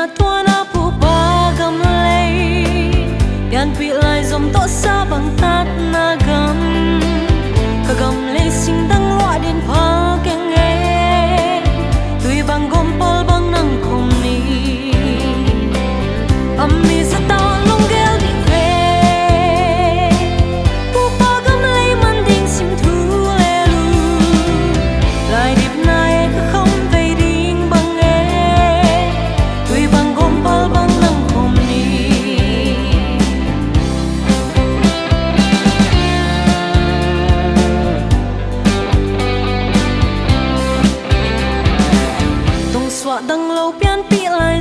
na tua na pu ba gam lei yan pi lai zom to sa bang tat na gam ka gam lei sing dang lo din pha keng e tui bang gom pol bang nang khom ni ami sa ta long gel di ve pu ba gam lei man ding sim thu le lu lai dip na e ka khom ve ding bang e tui bang gom pol bang nang khom ni tung swat dang lo pian pi lai